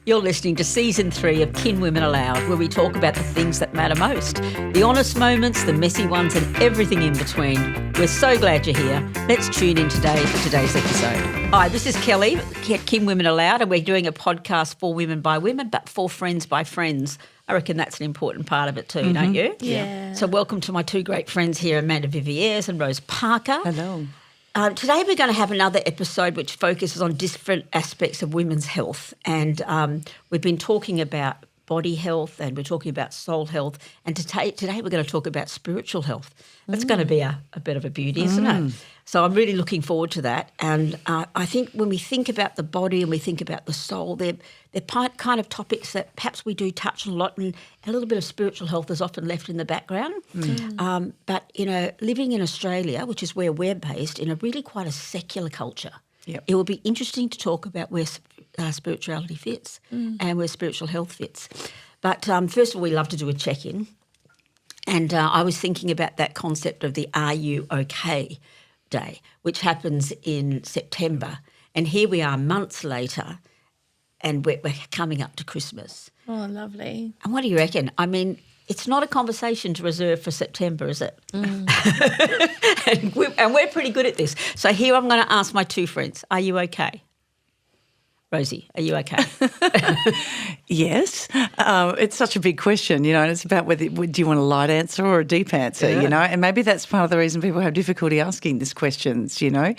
You're listening to Season 3 of Kinwomen ALOUD, where we talk about the things that matter most, the honest moments, the messy ones and everything in between. We're so glad you're here. Let's tune in today for today's episode. Hi, this is Kelly at Kinwomen ALOUD, and we're doing a podcast for women by women, but for friends by friends. I reckon that's an important part of it too, don't you? Yeah. So welcome to my two great friends here, Amanda Viviers and Rose Parker. Hello. Today we're going to have another episode which focuses on different aspects of women's health, and we've been talking about body health and we're talking about soul health, and today we're going to talk about spiritual health. That's going to be a bit of a beauty, isn't it? So I'm really looking forward to that, and I think when we think about the body and we think about the soul, they're kind of topics that perhaps we do touch on a lot, and a little bit of spiritual health is often left in the background. But, you know, living in Australia, which is where we're based, in a really quite a secular culture, it will be interesting to talk about where spirituality fits and where spiritual health fits. But first of all, we love to do a check-in, and I was thinking about that concept of the Are You OK Day, which happens in September, and here we are months later, and we're coming up to Christmas. Oh, lovely. And what do you reckon? I mean, it's not a conversation to reserve for September, is it? and we're pretty good at this. So here I'm going to ask my two friends, are you okay? Rosie, are you okay? Yes. It's such a big question, you know, and it's about whether do you want a light answer or a deep answer, you know, and maybe that's part of the reason people have difficulty asking these questions, you know.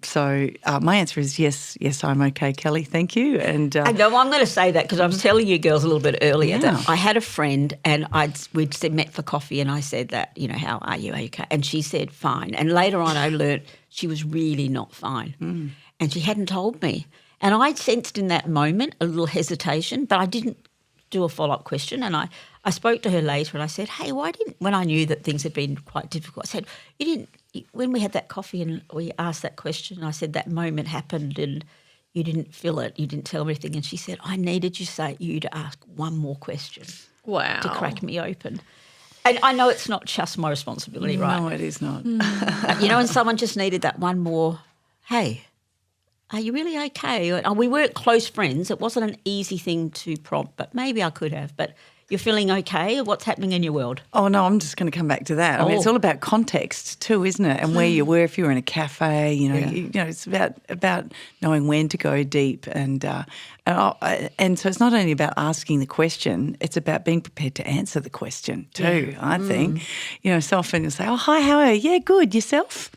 So my answer is yes, I'm okay, Kelly, thank you. And no, I'm going to say that because I was telling you girls a little bit earlier that I had a friend and we'd met for coffee and I said that, you know, how are you okay? And she said fine. And later on I learnt she was really not fine and she hadn't told me. And I sensed in that moment a little hesitation, but I didn't do a follow-up question. And I spoke to her later and I said, hey, when I knew that things had been quite difficult, I said, when we had that coffee and we asked that question, I said that moment happened and you didn't feel it, you didn't tell me anything. And she said, I needed you to ask one more question. Wow. To crack me open. And I know it's not just my responsibility, right? No, it is not. You know, and someone just needed that one more, hey, are you really okay? We weren't close friends. It wasn't an easy thing to prompt, but maybe I could have. But you're feeling okay? What's happening in your world? Oh, no, I'm just going to come back to that. I mean, it's all about context too, isn't it? And where you were, if you were in a cafe, you know, you know, it's about knowing when to go deep. And so it's not only about asking the question, it's about being prepared to answer the question too, I think. You know, so often you'll say, oh, hi, how are you? Yeah, good. Yourself?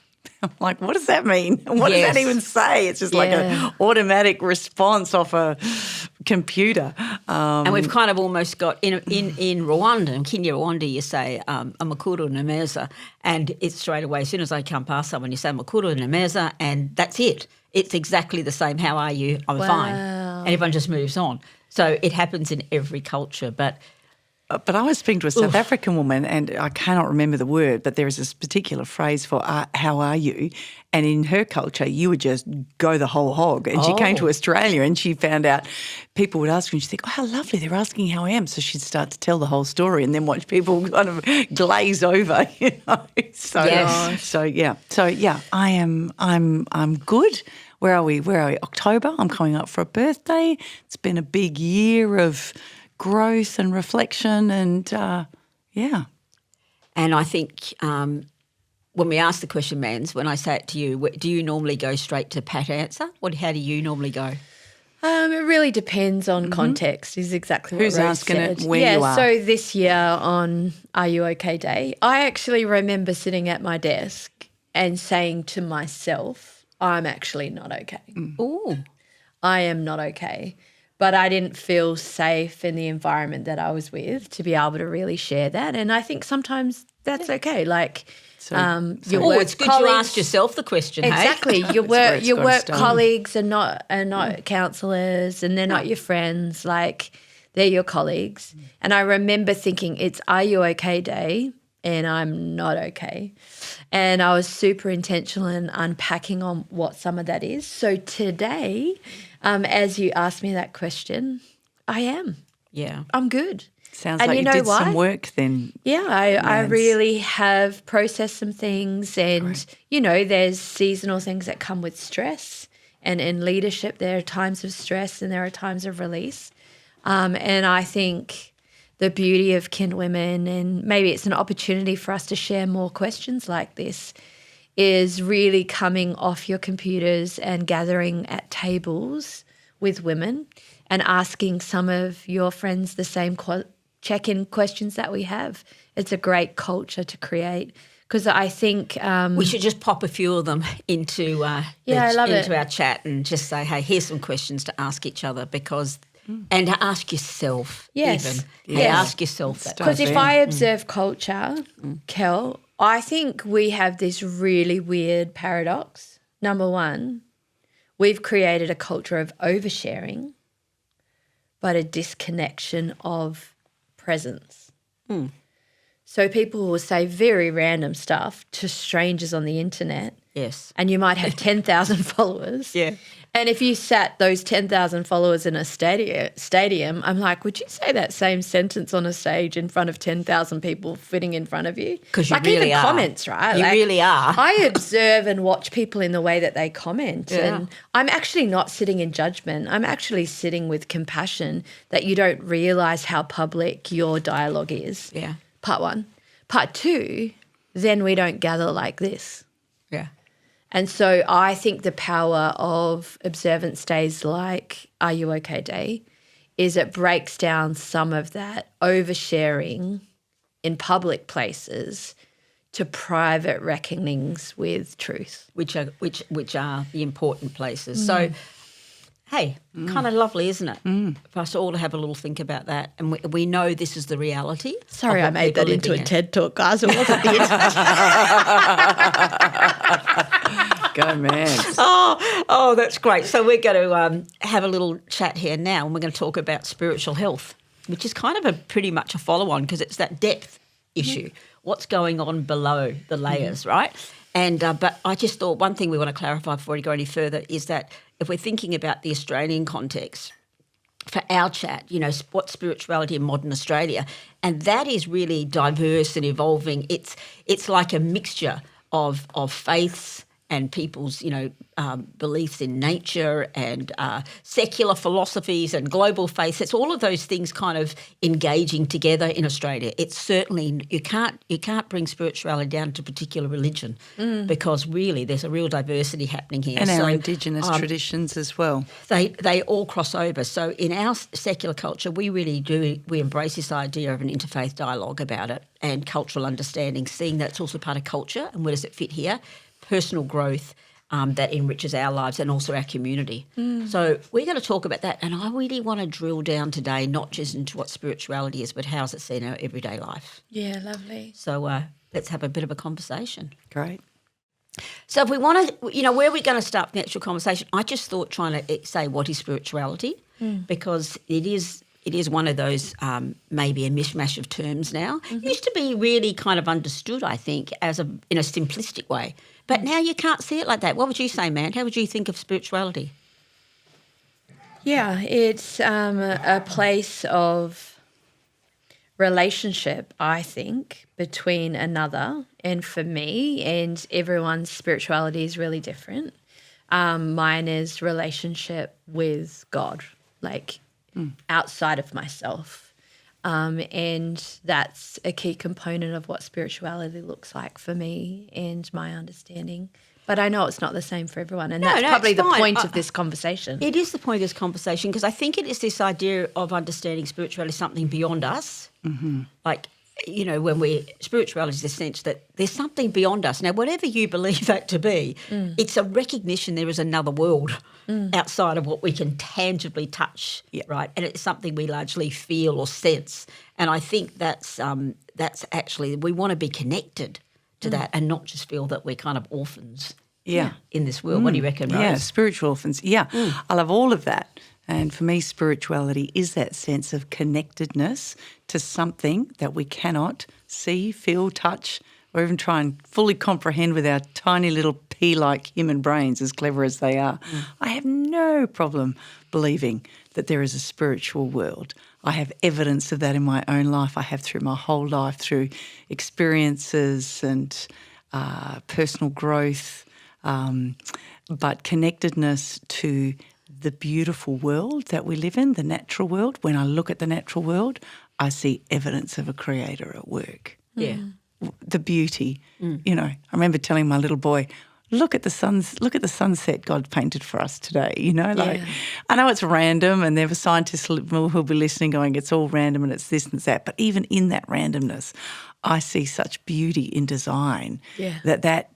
I'm like, what does that mean? What does that even say? It's just like an automatic response off a computer. And we've kind of almost got, in Rwanda, in Kenya, Rwanda, you say, amakuru nemeza, and it's straight away, as soon as I come past someone, you say, amakuru nemeza, and that's it. It's exactly the same, how are you? I'm fine. And everyone just moves on. So it happens in every culture, But I was speaking to a South African woman, and I cannot remember the word, but there is this particular phrase for how are you? And in her culture, you would just go the whole hog. And she came to Australia and she found out people would ask her and she'd think, oh, how lovely, they're asking how I am. So she'd start to tell the whole story and then watch people kind of glaze over, you know. I'm good. Where are we? October. I'm coming up for a birthday. It's been a big year of growth and reflection and, And I think when we ask the question, Mans, when I say it to you, do you normally go straight to pat answer? How do you normally go? It really depends on context is exactly what Who's Rose asking said. it, where you are. So this year on Are You OK Day, I actually remember sitting at my desk and saying to myself, I'm actually not okay. Ooh. I am not okay. But I didn't feel safe in the environment that I was with to be able to really share that. And I think sometimes that's okay. Like your work it's good colleagues, you asked yourself the question, exactly. hey? Your work colleagues are not counsellors and they're not your friends. Like they're your colleagues. And I remember thinking it's Are You OK Day and I'm not okay. And I was super intentional in unpacking on what some of that is. So today, as you asked me that question, I am. Yeah. I'm good. Sounds and like you you did why? some work then. Yeah, I really have processed some things and, you know, there's seasonal things that come with stress And in leadership, there are times of stress and there are times of release. And I think the beauty of Kinwomen, and maybe it's an opportunity for us to share more questions like this, is really coming off your computers and gathering at tables with women and asking some of your friends the same check-in questions that we have. It's a great culture to create. Because I think we should just pop a few of them into our chat and just say, hey, here's some questions to ask each other, because and to ask yourself even. Hey, ask yourself that. Because if I observe culture, Kel, I think we have this really weird paradox. Number one, we've created a culture of oversharing, but a disconnection of presence. So people will say very random stuff to strangers on the internet. Yes. And you might have 10,000 followers. Yeah. And if you sat those 10,000 followers in a stadium, I'm like, would you say that same sentence on a stage in front of 10,000 people fitting in front of you? Because you really even are. Comments, right? You really are. I observe and watch people in the way that they comment. Yeah. And I'm actually not sitting in judgment. I'm actually sitting with compassion that you don't realise how public your dialogue is. Yeah. Part one. Part two, then we don't gather like this. Yeah. And so I think the power of observance days like Are You OK Day is it breaks down some of that oversharing in public places to private reckonings with truth. Which are the important places. So, hey, kind of lovely, isn't it? For us all to have a little think about that. And we know this is the reality. Sorry, of I what made that people are into a living in. TED Talk, guys. It wasn't the Go, man. Oh, that's great. So we're going to have a little chat here now, and we're going to talk about spiritual health, which is kind of pretty much a follow-on, because it's that depth issue. What's going on below the layers, right? And but I just thought one thing we want to clarify before we go any further is that if we're thinking about the Australian context, for our chat, what spirituality in modern Australia, and that is really diverse and evolving. It's like a mixture of faiths and people's, beliefs in nature and secular philosophies and global faiths. It's all of those things kind of engaging together in Australia. It's certainly you can't bring spirituality down to a particular religion because really there's a real diversity happening here. And our Indigenous traditions as well. They all cross over. So in our secular culture, we really do, we embrace this idea of an interfaith dialogue about it and cultural understanding, seeing that it's also part of culture and where does it fit here? Personal growth that enriches our lives and also our community. So we're going to talk about that, and I really want to drill down today not just into what spirituality is, but how is it seen in our everyday life. Yeah, lovely. So let's have a bit of a conversation. Great. So if we want to, where are we going to start the actual conversation? I just thought trying to say what is spirituality because it is one of those maybe a mishmash of terms now. It used to be really kind of understood, I think, in a simplistic way. But now you can't see it like that. What would you say, man? How would you think of spirituality? Yeah, it's a place of relationship, I think, between another and for me, and everyone's spirituality is really different. Mine is relationship with God, like outside of myself. And that's a key component of what spirituality looks like for me and my understanding. But I know it's not the same for everyone, and that's probably the point of this conversation. It is the point of this conversation because I think it is this idea of understanding spirituality as something beyond us. Like, when spirituality is the sense that there's something beyond us. Now, whatever you believe that to be, it's a recognition there is another world outside of what we can tangibly touch, right? And it's something we largely feel or sense. And I think that's actually, we want to be connected to that and not just feel that we're kind of orphans in this world. What do you reckon, Rose? Yeah, spiritual orphans. Yeah, I love all of that. And for me, spirituality is that sense of connectedness to something that we cannot see, feel, touch, or even try and fully comprehend with our tiny little pea-like human brains, as clever as they are. I have no problem believing that there is a spiritual world. I have evidence of that in my own life. I have through my whole life, through experiences and personal growth, but connectedness to the beautiful world that we live in, the natural world. When I look at the natural world, I see evidence of a creator at work. Yeah. The beauty. I remember telling my little boy, look at the sunset God painted for us today, I know it's random, and there are scientists who'll be listening going, it's all random and it's this and it's that, but even in that randomness, I see such beauty in design that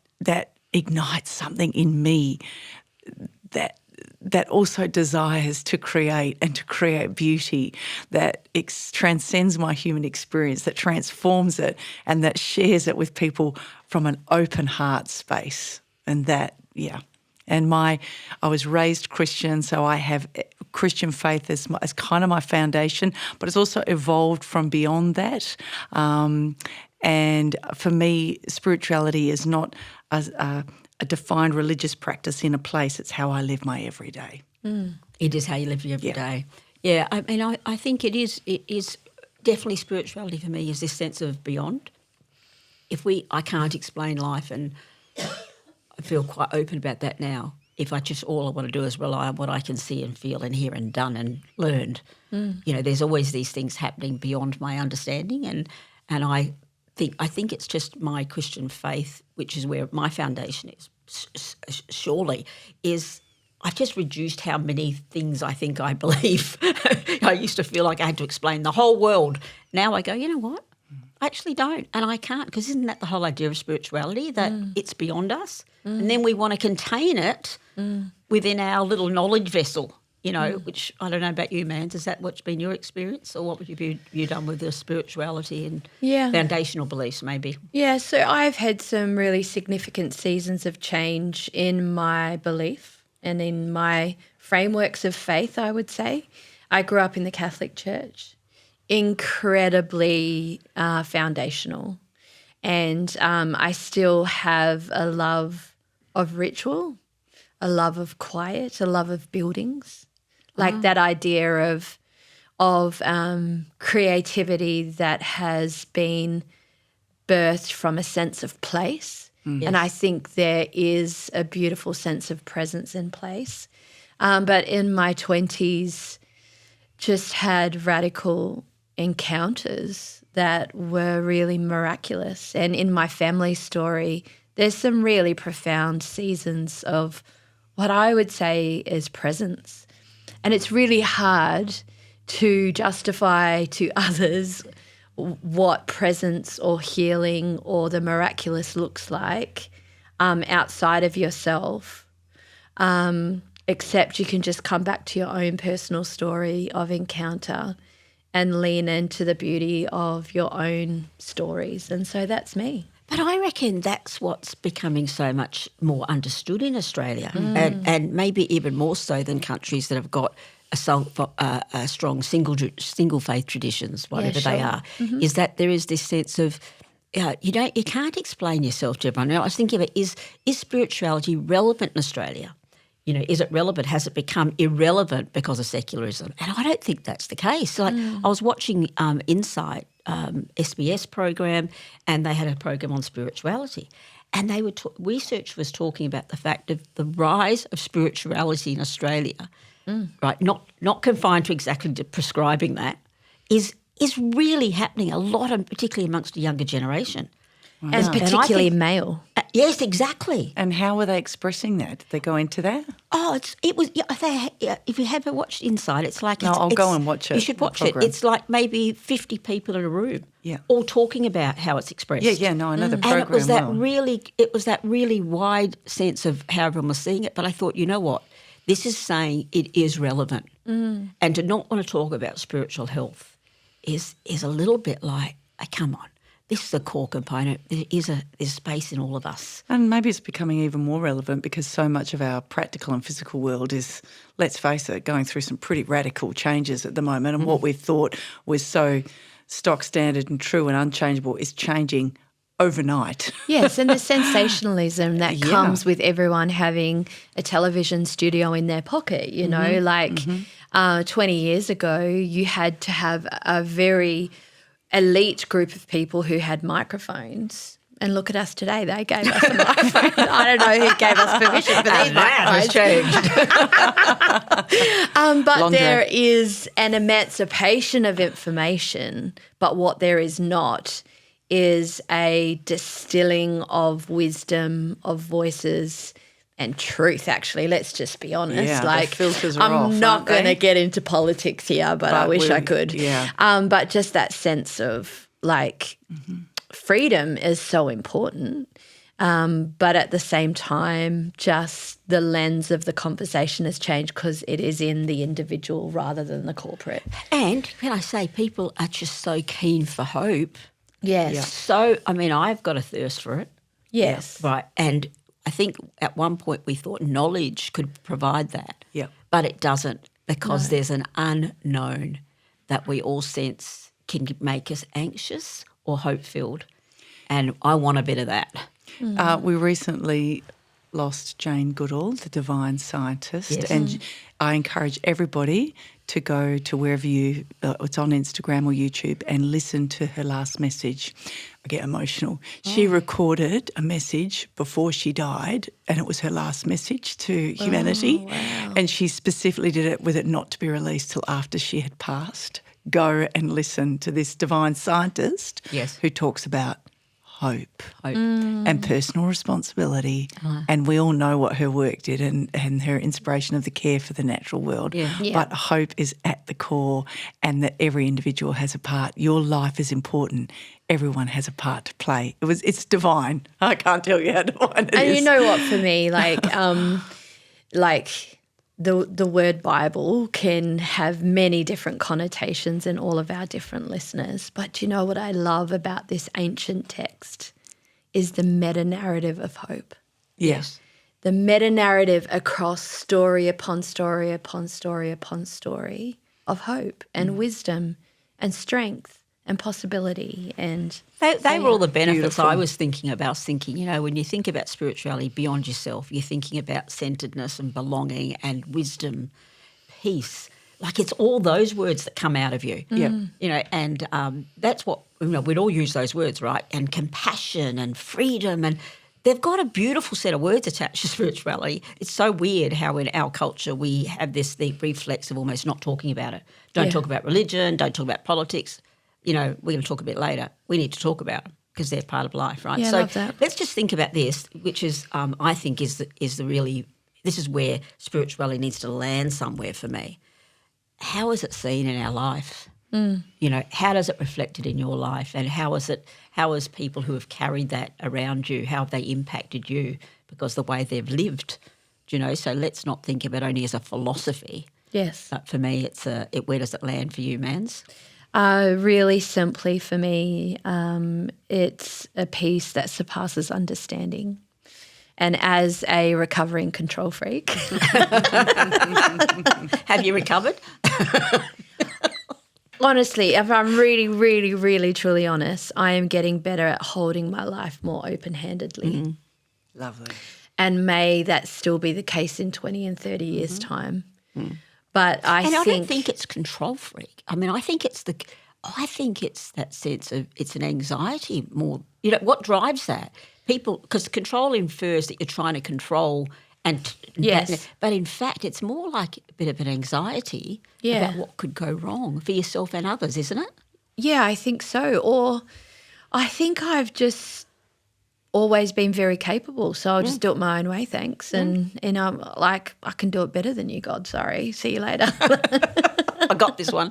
ignites something in me that also desires to create and to create beauty that transcends my human experience, that transforms it and that shares it with people from an open heart space. And that, and I was raised Christian, so I have Christian faith as kind of my foundation, but it's also evolved from beyond that. And for me, spirituality is not a defined religious practice in a place. It's how I live my everyday. It is how you live your everyday. Yeah, I mean, I think it is definitely spirituality for me is this sense of beyond. I can't explain life, and I feel quite open about that now. If all I want to do is rely on what I can see and feel and hear and done and learned, there's always these things happening beyond my understanding, and I think it's just my Christian faith, which is where my foundation is. Surely is. I've just reduced how many things I think I believe. I used to feel like I had to explain the whole world. Now I go, you know what? I actually don't, and I can't, because isn't that the whole idea of spirituality, that it's beyond us? And then we want to contain it within our little knowledge vessel, which I don't know about you, Mans. Is that what's been your experience, or what would you done with the spirituality and foundational beliefs maybe? Yeah, so I've had some really significant seasons of change in my belief and in my frameworks of faith, I would say. I grew up in the Catholic Church. Incredibly foundational, and I still have a love of ritual, a love of quiet, a love of buildings, like that idea of creativity that has been birthed from a sense of place. And I think there is a beautiful sense of presence in place. But in my 20s, just had radical encounters that were really miraculous. And in my family story, there's some really profound seasons of what I would say is presence. And it's really hard to justify to others what presence or healing or the miraculous looks like outside of yourself, except you can just come back to your own personal story of encounter and lean into the beauty of your own stories. And so that's me. But I reckon that's what's becoming so much more understood in Australia, and maybe even more so than countries that have got a strong single faith traditions, whatever they are, is that there is this sense of you can't explain yourself to everyone. Now, I was thinking about is spirituality relevant in Australia? Is it relevant? Has it become irrelevant because of secularism? And I don't think that's the case. Like I was watching Insight, SBS program, and they had a program on spirituality, and they were research was talking about the fact of the rise of spirituality in Australia, right? Not confined to exactly prescribing that, is really happening a lot, particularly amongst the younger generation. Wow. And particularly male. Yes, exactly. And how were they expressing that? Did they go into that? Oh, it was. If you haven't watched Inside, it's like I'll go and watch it. You should watch it. It's like maybe 50 people in a room, yeah, all talking about how it's expressed. Yeah. No, I know the program. And it was that really wide sense of how everyone was seeing it. But I thought, you know what, this is saying it is relevant, and to not want to talk about spiritual health is a little bit like, come on. This is a core component. There's space in all of us. And maybe it's becoming even more relevant because so much of our practical and physical world is, let's face it, going through some pretty radical changes at the moment. And what we thought was so stock standard and true and unchangeable is changing overnight. Yes, and the sensationalism that comes with everyone having a television studio in their pocket, 20 years ago you had to have a very elite group of people who had microphones, And look at us today. They gave us a microphone. I don't know who gave us permission for these That has changed. but there is an emancipation of information. But what there is not is a distilling of wisdom, of voices, and truth, actually. Let's just be honest. Yeah, like, the filters are off, I'm not aren't they? going to get into politics here, but I wish I could. Yeah. But just that sense of, like, freedom is so important. But at the same time, just the lens of the conversation has changed because it is in the individual rather than the corporate. And when I say people are just so keen for hope, Yes. so, I mean, I've got a thirst for it. Yes. Right. And I think at one point we thought knowledge could provide that. Yeah. But it doesn't, because there's an unknown that we all sense can make us anxious or hope-filled. And I want a bit of that. We recently lost Jane Goodall, the divine scientist, Yes. and I encourage everybody to go to wherever it's on Instagram or YouTube, and listen to her last message. I get emotional. She recorded a message before she died, and it was her last message to humanity. Wow. And she specifically did it with it not to be released till after she had passed. Go and listen to this divine scientist who talks about hope and personal responsibility. And we all know what her work did, and her inspiration of the care for the natural world. Yeah. But hope is at the core, and that every individual has a part. Your life is important. Everyone has a part to play. It's divine. I can't tell you how divine it is. And you know what, for me, like the word Bible can have many different connotations in all of our different listeners. But do you know what I love about this ancient text is the meta-narrative of hope. Yes. The meta-narrative across story upon story upon story upon story of hope and wisdom and strength and possibility. And They were all the benefits Beautiful. I was thinking about. I was thinking, when you think about spirituality beyond yourself, you're thinking about centeredness and belonging and wisdom, peace. Like, it's all those words that come out of you. Yeah. And that's what, we'd all use those words, right? And compassion and freedom, and they've got a beautiful set of words attached to spirituality. It's so weird how in our culture we have the reflex of almost not talking about it. Don't talk about religion, don't talk about politics. We're going to talk a bit later. We need to talk about them because they're part of life, right? Yeah, I so love that. let's just think about this, which is, I think, is the really, this is where spirituality needs to land somewhere for me. How is it seen in our life? How does it reflected in your life, and how is people who have carried that around you, how have they impacted you because the way they've lived? So let's not think of it only as a philosophy. yes. But for me, it's where does it land for you, Mans? Really simply for me, it's a peace that surpasses understanding. And as a recovering control freak, Have you recovered? honestly, if I'm really, really, really, truly honest, I am getting better at holding my life more open-handedly. Lovely. And may that still be the case in 20 and 30 years' time. But I don't think it's control freak. I mean, I think it's that sense of it's an anxiety more. What drives that? People, because control infers that you're trying to control, and Yes. but in fact, it's more like a bit of an anxiety about what could go wrong for yourself and others, isn't it? Yeah, I think so. Or I think I've just always been very capable, so I'll just do it my own way, thanks. And I can do it better than you, God. Sorry, see you later. I got this one.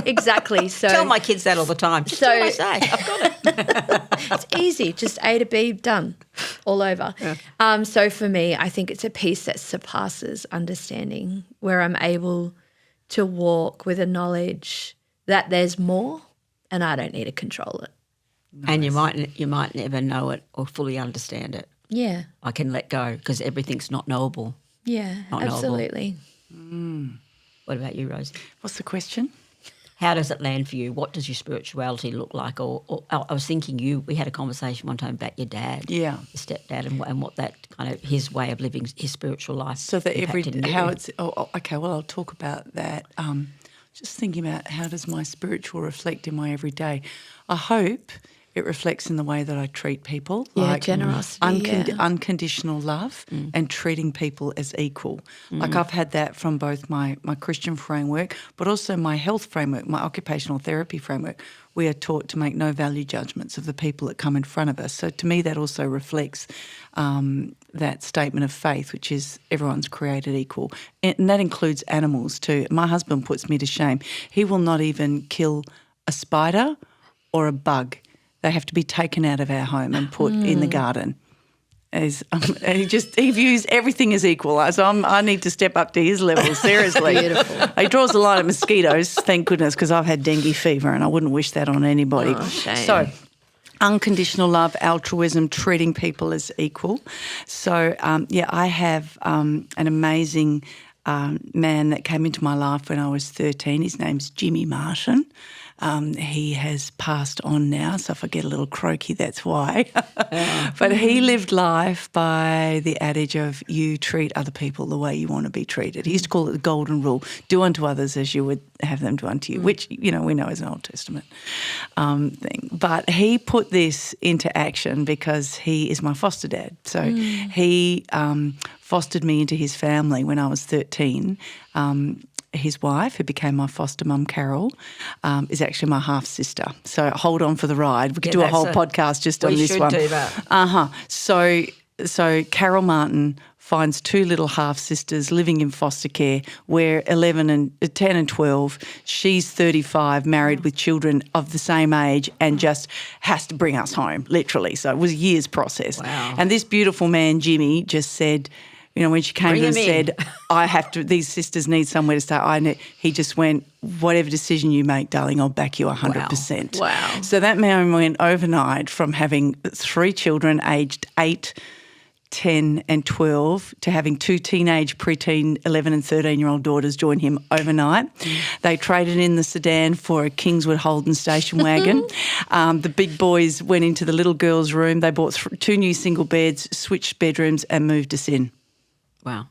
Exactly. So Tell my kids that all the time. Just do what I say. I've got it. it's easy, just A to B, done, all over. So for me, I think it's a peace that surpasses understanding, where I'm able to walk with a knowledge that there's more, and I don't need to control it. Nice. And you might never know it or fully understand it. Yeah. I can let go because everything's not knowable. Yeah, Not knowable. absolutely. What about you, Rosie? What's the question? How does it land for you? What does your spirituality look like? Or I was thinking we had a conversation one time about your dad, Yeah. your stepdad, and what that kind of his way of living his spiritual life. So that impacted you. okay, well, I'll talk about that. Just thinking about how does my spiritual reflect in my everyday. I hope It reflects in the way that I treat people, generosity, unconditional love, and treating people as equal. Like I've had that from both my Christian framework, but also my health framework, my occupational therapy framework. We are taught to make no value judgments of the people that come in front of us. So to me, that also reflects that statement of faith, which is everyone's created equal. And that includes animals too. My husband puts me to shame. He will not even kill a spider or a bug. They have to be taken out of our home and put in the garden. And he views everything as equal. So I need to step up to his level, seriously. Beautiful. He draws a line at mosquitoes, thank goodness, because I've had dengue fever and I wouldn't wish that on anybody. Oh, shame. So unconditional love, altruism, treating people as equal. So, I have an amazing man that came into my life when I was 13. His name's Jimmy Martin. He has passed on now, so if I get a little croaky, that's why. But he lived life by the adage of you treat other people the way you want to be treated. He used to call it the golden rule, do unto others as you would have them do unto you, which, we know is an Old Testament thing. But he put this into action because he is my foster dad. So he fostered me into his family when I was 13. His wife, who became my foster mum, Carol, is actually my half-sister. So hold on for the ride. We could do a whole podcast just on this one. We should do that. So Carol Martin finds two little half-sisters living in foster care. We're 10 and 12. She's 35, married with children of the same age and just has to bring us home, literally. So it was a year's process. Wow. And this beautiful man, Jimmy, just said, when she came and said, these sisters need somewhere to stay, he just went, whatever decision you make, darling, I'll back you 100%. Wow. So that man went overnight from having 3 children aged 8, 10 and 12 to having 2 teenage, preteen, 11 and 13-year-old daughters join him overnight. They traded in the sedan for a Kingswood Holden station wagon. The big boys went into the little girls' room. They bought 2 new single beds, switched bedrooms and moved us in. Wow.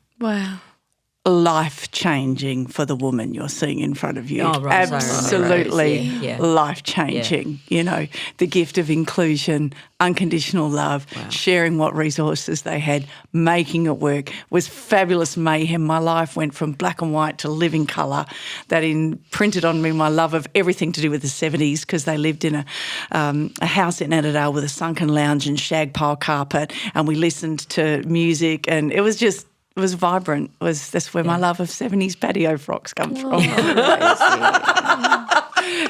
Life-changing for the woman you're seeing in front of you. Oh, right. Absolutely Yeah. life-changing. The gift of inclusion, unconditional love, sharing what resources they had, making it work was fabulous mayhem. My life went from black and white to living colour. That imprinted on me my love of everything to do with the 70s because they lived in a house in Annandale with a sunken lounge and shag pile carpet, and we listened to music, and it was vibrant. That's where my love of 70s patio frocks comes from.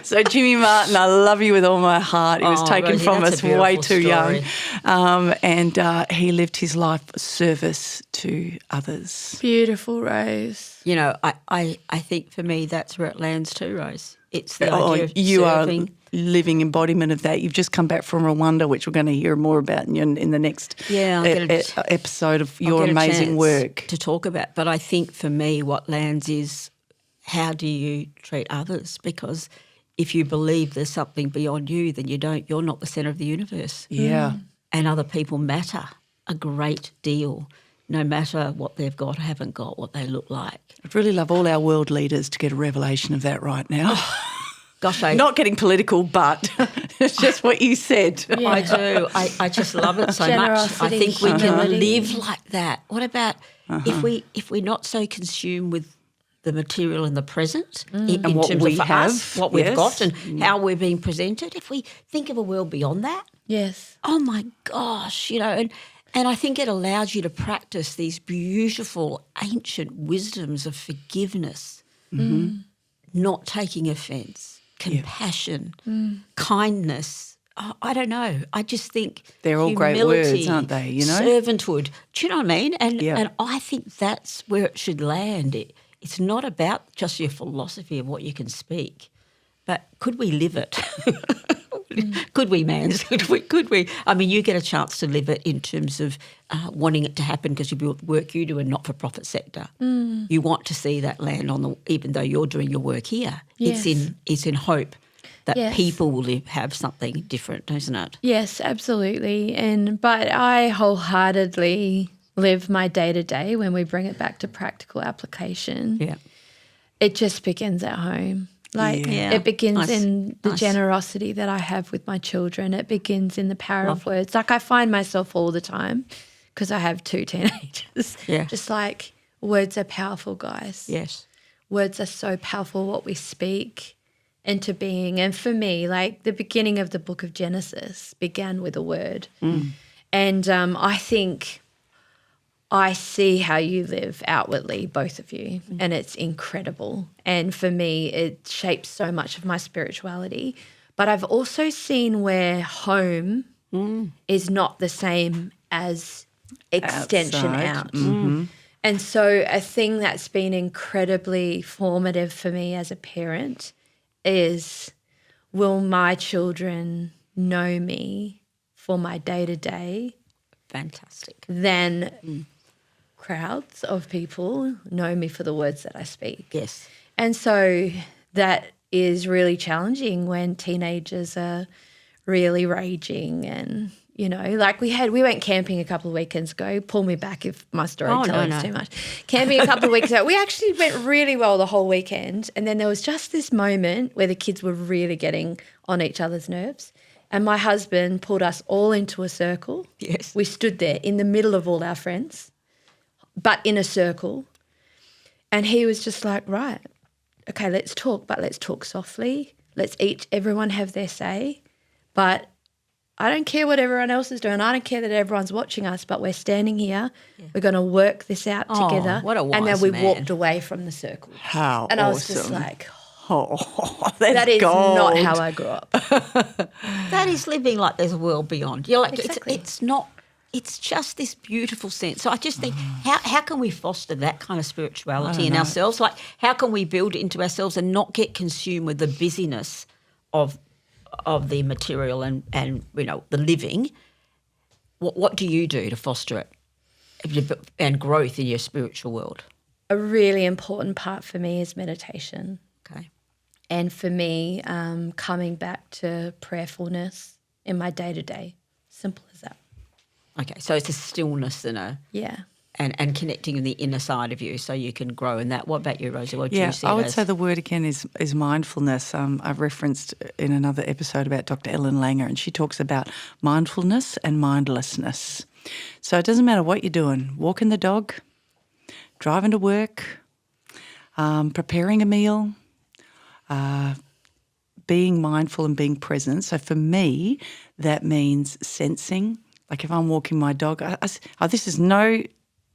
So Jimmy Martin, I love you with all my heart. He was taken from us way too young. And he lived his life service to others. Beautiful, Rose. I think for me that's where it lands too, Rose. It's the idea of you serving. Are living embodiment of that. You've just come back from Rwanda, which we're going to hear more about in the next episode of your amazing work. To talk about. But I think for me what lands is how do you treat others? Because if you believe there's something beyond you, then you're not the centre of the universe. Yeah. And other people matter a great deal, no matter what they've got or haven't got, what they look like. I'd really love all our world leaders to get a revelation of that right now. Gosh, not getting political, but it's just what you said. Yeah. I do. I just love it so much. I think we can live like that. What about if we're not so consumed with the material in the present in what terms we of for have, us, what we've got and how we're being presented, if we think of a world beyond that, yes. Oh my gosh, and I think it allows you to practice these beautiful ancient wisdoms of forgiveness, not taking offence, compassion, kindness. Oh, I don't know. I just think they're all great words, aren't they? Servanthood. Do you know what I mean? And I think that's where it should land. It's not about just your philosophy of what you can speak, but could we live it? Could we, Mans? Could we? I mean, you get a chance to live it in terms of wanting it to happen because you build work you do in not-for-profit sector. You want to see that land even though you're doing your work here. Yes. It's in hope that people will have something different, isn't it? Yes, absolutely. But I wholeheartedly live my day-to-day when we bring it back to practical application. Yeah. It just begins at home. Like Yeah. it begins Nice. in the Nice. generosity that I have with my children. It begins in the power of words. Like I find myself all the time, because I have 2 teenagers, Yeah. just like words are powerful, guys. Yes. Words are so powerful, what we speak into being. And for me, like the beginning of the book of Genesis began with a word. And I think I see how you live outwardly, both of you, and it's incredible. And for me, it shapes so much of my spirituality. But I've also seen where home is not the same as extension Outside. out. And so a thing that's been incredibly formative for me as a parent is, will my children know me for my day-to-day Fantastic. than crowds of people know me for the words that I speak? Yes. And so that is really challenging when teenagers are really raging and, you know, like we went camping a couple of weekends ago. Pull me back if my storytelling is too much. Camping a couple of weeks ago. We actually went really well the whole weekend. And then there was just this moment where the kids were really getting on each other's nerves. And my husband pulled us all into a circle. Yes. We stood there in the middle of all our friends, but in a circle. And he was just like, right, okay, let's talk, but let's talk softly. Let's everyone have their say. But I don't care what everyone else is doing. I don't care that everyone's watching us, but we're standing here. Yeah. We're going to work this out together. What a wise And then we man. walked away from the circle. How And awesome. I was just like, That is not gold. how I grew up. That is living like there's a world beyond. You're like, Exactly. it's not, it's just this beautiful sense. So I just think, how can we foster that kind of spirituality in ourselves? Like, how can we build it into ourselves and not get consumed with the busyness of the material and you know, the living? What do you do to foster it and growth in your spiritual world? A really important part for me is meditation. Okay. And for me, coming back to prayerfulness in my day-to-day. Simple as that. Okay, so it's a stillness and connecting in the inner side of you so you can grow in that. What about you, Rosie? What do you see I it would as? say the word again is mindfulness. I've referenced in another episode about Dr. Ellen Langer, and she talks about mindfulness and mindlessness. So it doesn't matter what you're doing, walking the dog, driving to work, preparing a meal, being mindful and being present. So for me, that means sensing. Like if I'm walking my dog, this is no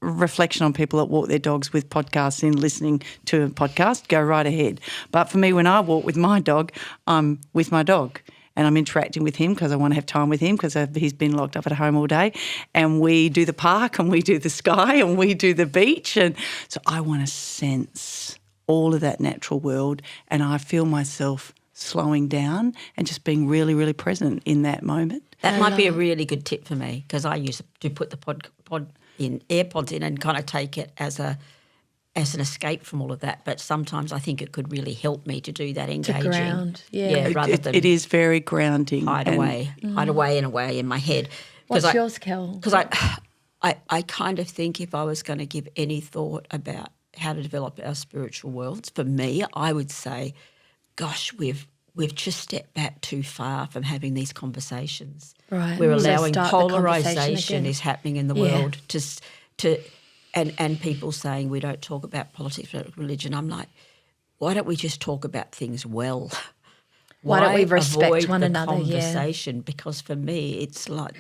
reflection on people that walk their dogs with podcasts in, listening to a podcast, go right ahead. But for me, when I walk with my dog, I'm with my dog and I'm interacting with him because I want to have time with him because he's been locked up at home all day. And we do the park and we do the sky and we do the beach. And so I want to sense all of that natural world, and I feel myself slowing down and just being really, really present in that moment. That might be a really good tip for me because I used to put the pod in AirPods in and kind of take it as an escape from all of that. But sometimes I think it could really help me to do that engaging. To ground, yeah. rather than It is very grounding. hide away in a way in my head. What's yours, Kel? Because I kind of think if I was going to give any thought about how to develop our spiritual worlds, for me, I would say, gosh, we've just stepped back too far from having these conversations. Right. We're So allowing start the conversation polarisation again. is happening in the world and people saying we don't talk about politics, religion. I'm like, why don't we just talk about things well? Why don't we avoid respect one the another? conversation? Because for me, it's like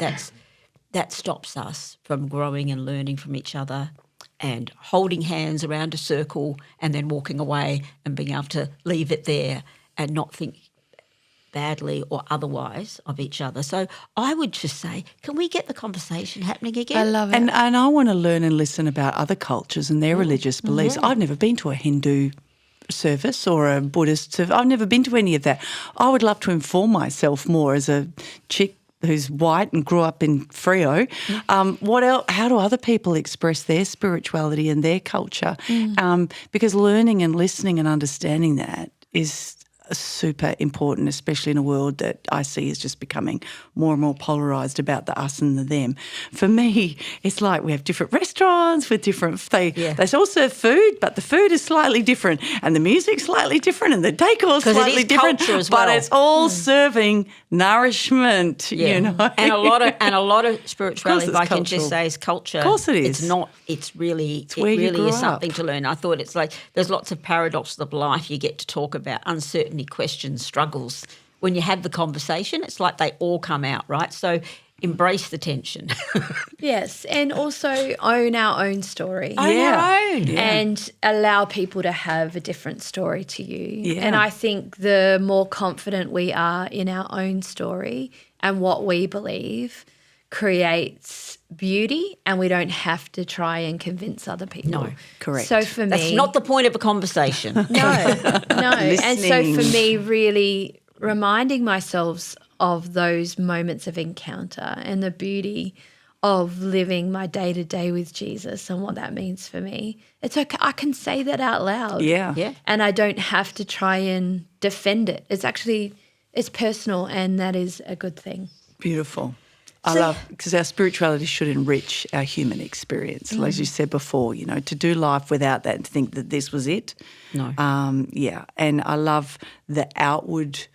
that stops us from growing and learning from each other and holding hands around a circle and then walking away and being able to leave it there and not think badly or otherwise of each other. So I would just say, can we get the conversation happening again? I love it. And I want to learn and listen about other cultures and their religious beliefs. I've never been to a Hindu service or a Buddhist service. I've never been to any of that. I would love to inform myself more as a chick who's white and grew up in Freo. What else? How do other people express their spirituality and their culture? Because learning and listening and understanding that is super important, especially in a world that I see is just becoming more and more polarised about the us and the them. For me, it's like we have different restaurants with different, they all serve food, but the food is slightly different and the music's slightly different and the decor is slightly different, as well. But it's all serving nourishment, you know. And a lot of spirituality, if I can just say, is culture. Of course it is. It's not, it really is something to learn. I thought it's like there's lots of paradoxes of life you get to talk about, uncertainty, questions, struggles. When you have the conversation, it's like they all come out, right? So embrace the tension. Yes, and also own our own story. Own our own. And allow people to have a different story to you. Yeah. And I think the more confident we are in our own story and what we believe creates beauty, and we don't have to try and convince other people. No, correct. So for me, That's not the point of a conversation. No. And so for Listening. me, really reminding myself of those moments of encounter and the beauty of living my day-to-day with Jesus and what that means for me. It's okay. I can say that out loud. Yeah. And I don't have to try and defend it. It's personal, and that is a good thing. Beautiful. I love, because our spirituality should enrich our human experience. Like you said before, you know, to do life without that and think that this was it. No. And I love the outward,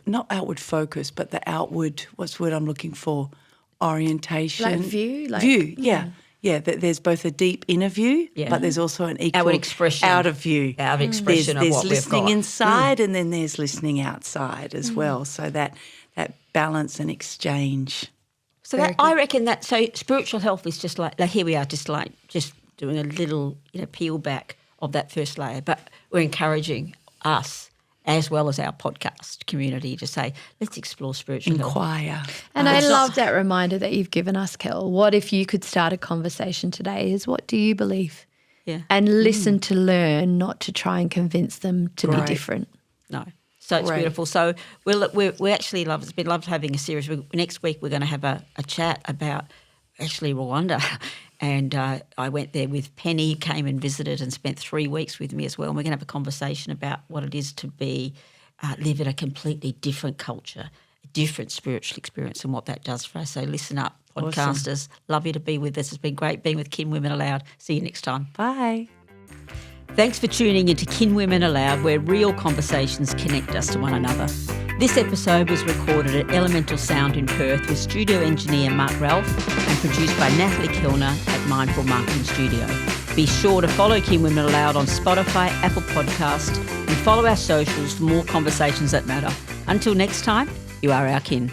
not outward focus, but the outward, what's the word I'm looking for? Orientation. Like view? View, yeah. Yeah, that there's both a deep inner view, but there's also an equal Outward expression. outer view. Out of expression There's of what we've listening got. inside and then there's listening outside as well. So that balance and exchange. So I reckon that, so spiritual health is just like here we are, just doing a little, peel back of that first layer. But we're encouraging us, as well as our podcast community, to say, let's explore spiritual health. Inquire. And I love that reminder that you've given us, Kel. What if you could start a conversation today is, what do you believe? Yeah. And listen to learn, not to try and convince them to be Right. different. No. So it's Great. beautiful. So we actually love, it's been lovely having a series. Next week we're going to have a chat about actually Rwanda. And I went there with Penny, came and visited and spent 3 weeks with me as well. And we're going to have a conversation about what it is to live in a completely different culture, a different spiritual experience, and what that does for us. So listen up, podcasters. Awesome. Love you to be with us. It's been great being with Kinwomen ALOUD. See you next time. Bye. Thanks for tuning into Kinwomen ALOUD, where real conversations connect us to one another. This episode was recorded at Elemental Sound in Perth with studio engineer Mark Ralph and produced by Natalie Kilner at Mindful Marketing Studio. Be sure to follow Kinwomen ALOUD on Spotify, Apple Podcast, and follow our socials for more conversations that matter. Until next time, you are our kin.